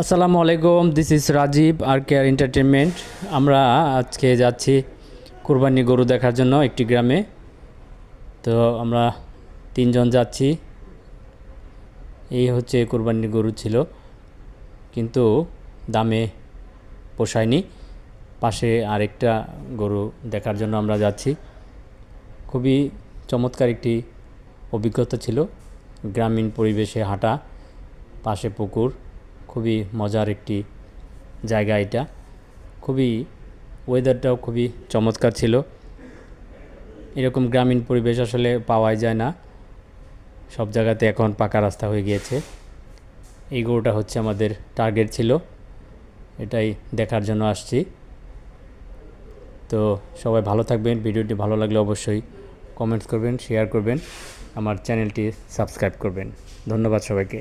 আসসালামু আলাইকুম, this is Rajib আর কেয়ার এন্টারটেনমেন্ট। আমরা আজকে যাচ্ছি কুরবানি গরু দেখার জন্য একটি গ্রামে। তো আমরা তিনজন যাচ্ছি। এই হচ্ছে কুরবানির গরু ছিল, কিন্তু দামে পোষায়নি। পাশে আরেকটা গরু দেখার জন্য আমরা যাচ্ছি। খুবই চমৎকার একটি অভিজ্ঞতা ছিল। গ্রামীণ পরিবেশে হাঁটা, পাশে পুকুর, খুবই মজার একটি জায়গা এটা। খুবই ওয়েদারটাও খুবই চমৎকার ছিল। এরকম গ্রামীণ পরিবেশ আসলে পাওয়াই যায় না, সব জায়গাতে এখন পাকা রাস্তা হয়ে গিয়েছে। এই গরুটা হচ্ছে আমাদের টার্গেট ছিল, এটাই দেখার জন্য আসছি। তো সবাই ভালো থাকবেন। ভিডিওটি ভালো লাগলে অবশ্যই কমেন্টস করবেন, শেয়ার করবেন, আমার চ্যানেলটি সাবস্ক্রাইব করবেন। ধন্যবাদ সবাইকে।